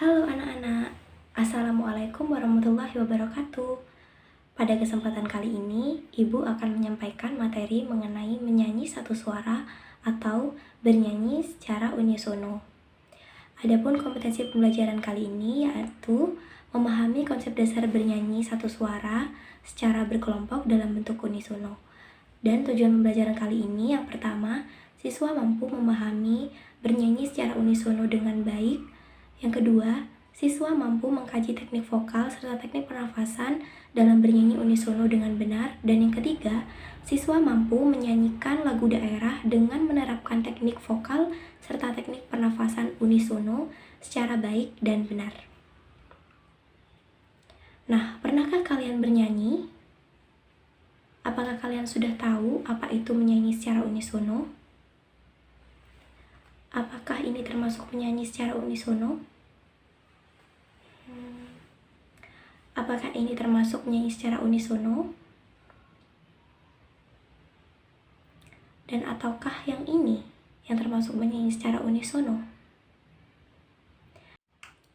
Halo anak-anak, Assalamualaikum warahmatullahi wabarakatuh. Pada kesempatan kali ini, Ibu akan menyampaikan materi mengenai menyanyi satu suara atau bernyanyi secara unisono. Adapun kompetensi pembelajaran kali ini yaitu memahami konsep dasar bernyanyi satu suara secara berkelompok dalam bentuk unisono. Dan tujuan pembelajaran kali ini yang pertama, siswa mampu memahami bernyanyi secara unisono dengan baik. Yang kedua, siswa mampu mengkaji teknik vokal serta teknik pernafasan dalam bernyanyi unisono dengan benar. Dan yang ketiga, siswa mampu menyanyikan lagu daerah dengan menerapkan teknik vokal serta teknik pernafasan unisono secara baik dan benar. Nah, pernahkah kalian bernyanyi? Apakah kalian sudah tahu apa itu menyanyi secara unisono? Apakah ini termasuk menyanyi secara unisono? Apakah ini termasuk menyanyi secara unisono? Dan ataukah yang ini yang termasuk menyanyi secara unisono?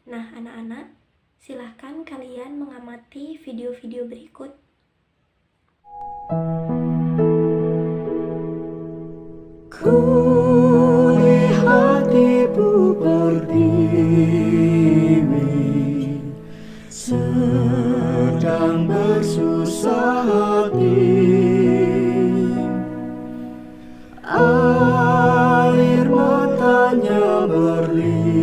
Nah, anak-anak, silahkan kalian mengamati video-video berikut. Kulihat ibu pertiwi sedang bersusah hati, air matanya berlinang,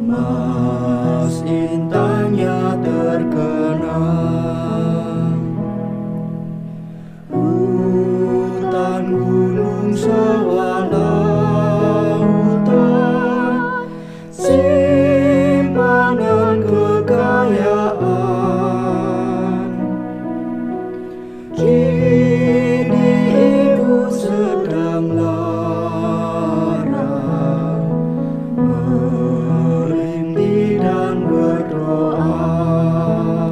mas intangnya terkenang. Hutan, gunung, sawah, lautan, simpanan kekayaan. Kini ibu sedang lara, merintih dan berdoa.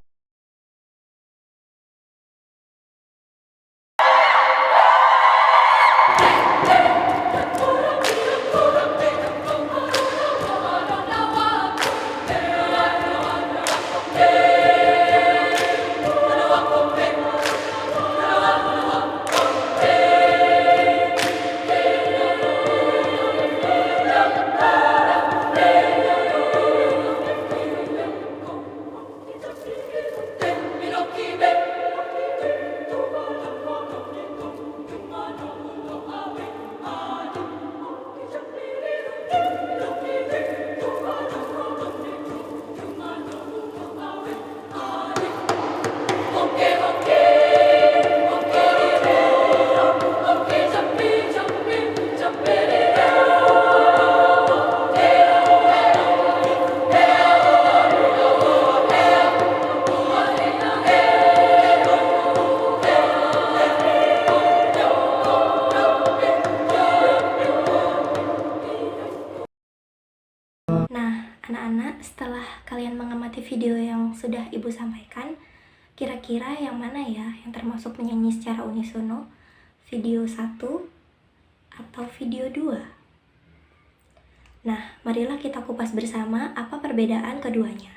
Nah, anak-anak, setelah kalian mengamati video yang sudah Ibu sampaikan, kira-kira yang mana ya yang termasuk menyanyi secara unisono? Video 1 atau video 2? Nah, marilah kita kupas bersama apa perbedaan keduanya.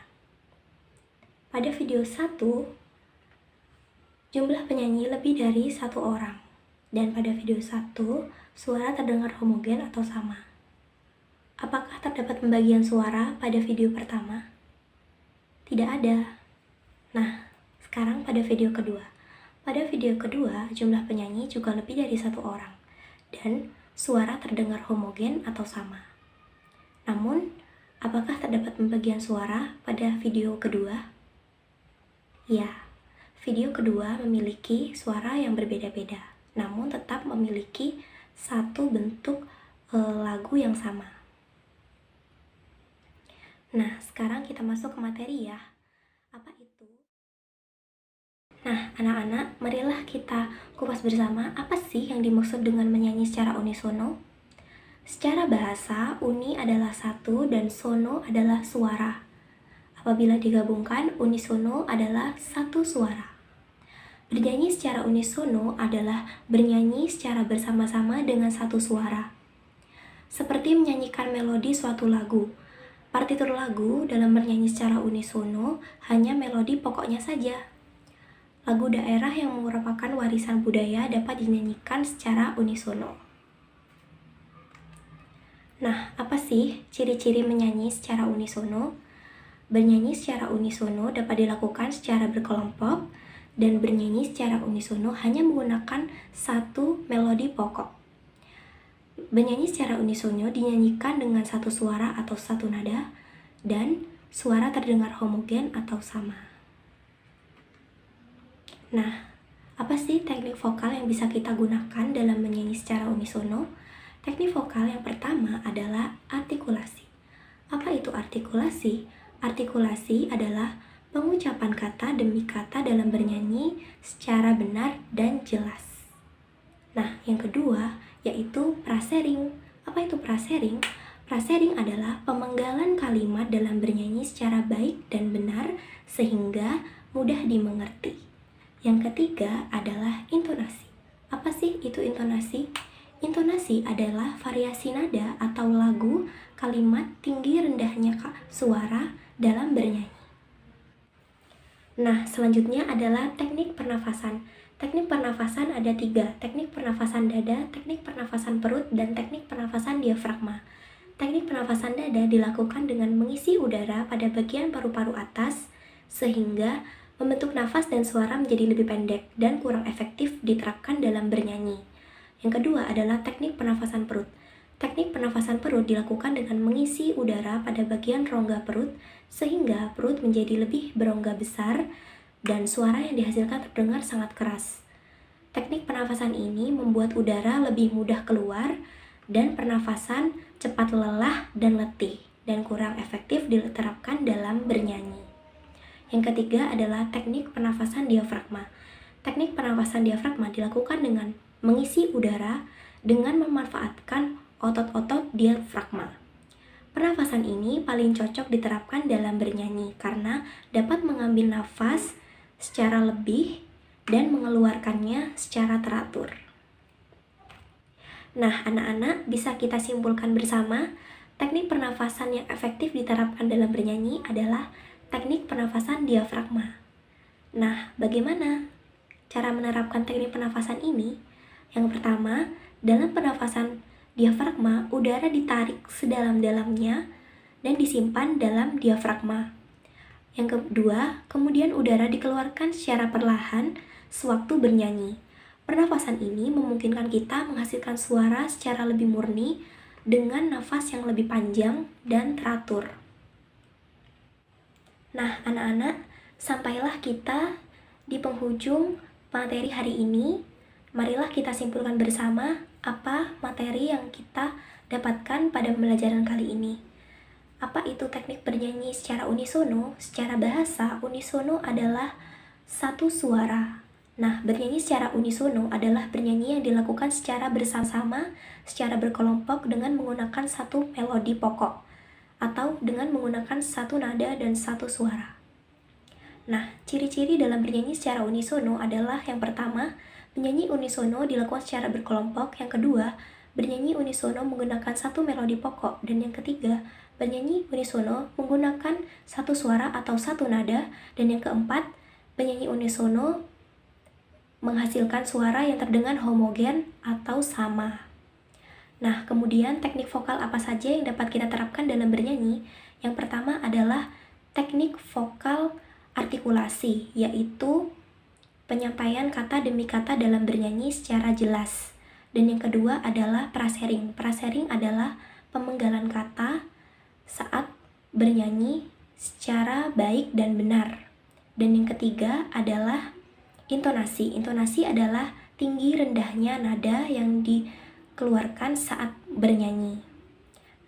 Pada video 1, jumlah penyanyi lebih dari 1 orang. Dan pada video 1, suara terdengar homogen atau sama. Apakah terdapat pembagian suara pada video pertama? Tidak ada. Nah, sekarang pada video kedua. Pada video kedua, jumlah penyanyi juga lebih dari 1 orang. Dan suara terdengar homogen atau sama. Namun, apakah terdapat pembagian suara pada video kedua? Ya, video kedua memiliki suara yang berbeda-beda, namun tetap memiliki satu bentuk lagu yang sama. Nah, sekarang kita masuk ke materi ya. Apa itu? Nah, anak-anak, marilah kita kupas bersama apa sih yang dimaksud dengan menyanyi secara unisono. Secara bahasa, uni adalah satu dan sono adalah suara. Apabila digabungkan, unisono adalah satu suara. Bernyanyi secara unisono adalah bernyanyi secara bersama-sama dengan satu suara. seperti menyanyikan melodi suatu lagu. Partitur lagu dalam bernyanyi secara unisono hanya melodi pokoknya saja. Lagu daerah yang merupakan warisan budaya dapat dinyanyikan secara unisono. Nah, apa sih ciri-ciri menyanyi secara unisono? Bernyanyi secara unisono dapat dilakukan secara berkelompok, dan bernyanyi secara unisono hanya menggunakan satu melodi pokok. Bernyanyi secara unisono dinyanyikan dengan satu suara atau satu nada, dan suara terdengar homogen atau sama. Nah, apa sih teknik vokal yang bisa kita gunakan dalam menyanyi secara unisono? Teknik vokal yang pertama adalah artikulasi. Apa itu artikulasi? Artikulasi adalah pengucapan kata demi kata dalam bernyanyi secara benar dan jelas. Nah, yang kedua yaitu frasering. Apa itu frasering? Frasering adalah pemenggalan kalimat dalam bernyanyi secara baik dan benar sehingga mudah dimengerti. Yang ketiga adalah intonasi. Apa sih itu intonasi? Intonasi adalah variasi nada atau lagu, kalimat, tinggi rendahnya suara dalam bernyanyi. Nah, selanjutnya adalah teknik pernafasan. Teknik pernafasan ada 3, teknik pernafasan dada, teknik pernafasan perut, dan teknik pernafasan diafragma. Teknik pernafasan dada dilakukan dengan mengisi udara pada bagian paru-paru atas, sehingga membentuk nafas dan suara menjadi lebih pendek dan kurang efektif diterapkan dalam bernyanyi. Yang kedua adalah teknik pernafasan perut. Teknik pernafasan perut dilakukan dengan mengisi udara pada bagian rongga perut, sehingga perut menjadi lebih berongga besar dan suara yang dihasilkan terdengar sangat keras. Teknik pernafasan ini membuat udara lebih mudah keluar dan pernafasan cepat lelah dan letih dan kurang efektif diterapkan dalam bernyanyi. Yang ketiga adalah teknik pernafasan diafragma. Teknik pernafasan diafragma dilakukan dengan mengisi udara dengan memanfaatkan otot-otot diafragma. Pernafasan ini paling cocok diterapkan dalam bernyanyi karena dapat mengambil nafas secara lebih dan mengeluarkannya secara teratur. Nah, anak-anak, bisa kita simpulkan bersama, teknik pernafasan yang efektif diterapkan dalam bernyanyi adalah teknik pernafasan diafragma. Nah, bagaimana cara menerapkan teknik pernafasan ini? Yang pertama, dalam pernafasan diafragma, udara ditarik sedalam-dalamnya dan disimpan dalam diafragma. Yang kedua, kemudian udara dikeluarkan secara perlahan sewaktu bernyanyi. Pernafasan ini memungkinkan kita menghasilkan suara secara lebih murni dengan nafas yang lebih panjang dan teratur. Nah, anak-anak, sampailah kita di penghujung materi hari ini. Marilah kita simpulkan bersama apa materi yang kita dapatkan pada pembelajaran kali ini. Apa itu teknik bernyanyi secara unisono? Secara bahasa, unisono adalah satu suara. Nah, bernyanyi secara unisono adalah bernyanyi yang dilakukan secara bersama-sama, secara berkelompok dengan menggunakan satu melodi pokok, atau dengan menggunakan satu nada dan satu suara. Nah, ciri-ciri dalam bernyanyi secara unisono adalah yang pertama, bernyanyi unisono dilakukan secara berkelompok. Yang kedua, bernyanyi unisono menggunakan satu melodi pokok. Dan yang ketiga, bernyanyi unisono menggunakan satu suara atau satu nada. Dan yang keempat, bernyanyi unisono menghasilkan suara yang terdengar homogen atau sama. Nah, kemudian teknik vokal apa saja yang dapat kita terapkan dalam bernyanyi? Yang pertama adalah teknik vokal artikulasi, yaitu penyampaian kata demi kata dalam bernyanyi secara jelas. Dan yang kedua adalah frasering. Frasering adalah pemenggalan kata saat bernyanyi secara baik dan benar. Dan yang ketiga adalah intonasi. Intonasi adalah tinggi rendahnya nada yang dikeluarkan saat bernyanyi.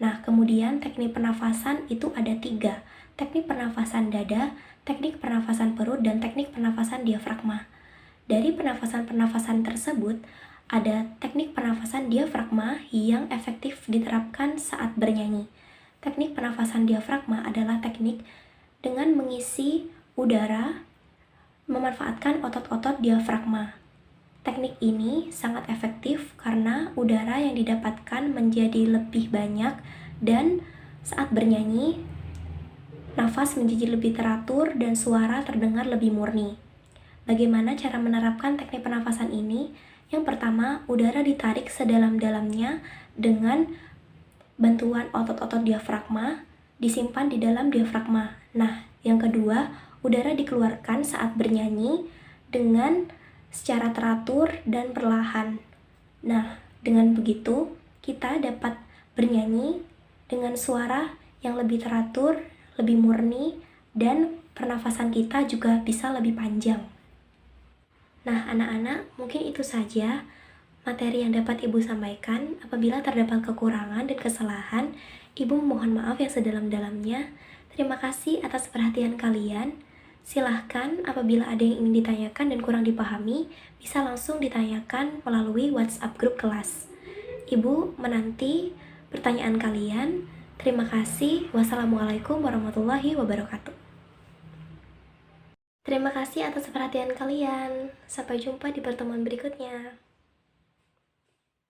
Nah, kemudian teknik pernafasan itu ada 3. Teknik pernafasan dada, teknik pernafasan perut, dan teknik pernafasan diafragma. Dari pernafasan-pernafasan tersebut, ada teknik pernafasan diafragma yang efektif diterapkan saat bernyanyi. Teknik pernafasan diafragma adalah teknik dengan mengisi udara, memanfaatkan otot-otot diafragma. Teknik ini sangat efektif karena udara yang didapatkan menjadi lebih banyak dan saat bernyanyi, nafas menjadi lebih teratur dan suara terdengar lebih murni. Bagaimana cara menerapkan teknik pernafasan ini? Yang pertama, udara ditarik sedalam-dalamnya dengan bantuan otot-otot diafragma, disimpan di dalam diafragma. Nah, yang kedua, udara dikeluarkan saat bernyanyi dengan secara teratur dan perlahan. Nah, dengan begitu, kita dapat bernyanyi dengan suara yang lebih teratur, lebih murni, dan pernafasan kita juga bisa lebih panjang. Nah, anak-anak, mungkin itu saja materi yang dapat Ibu sampaikan. Apabila terdapat kekurangan dan kesalahan, Ibu mohon maaf yang sedalam-dalamnya. Terima kasih atas perhatian kalian. Silahkan apabila ada yang ingin ditanyakan dan kurang dipahami, bisa langsung ditanyakan melalui WhatsApp grup kelas. Ibu menanti pertanyaan kalian. Terima kasih. Wassalamualaikum warahmatullahi wabarakatuh. Terima kasih atas perhatian kalian. Sampai jumpa di pertemuan berikutnya.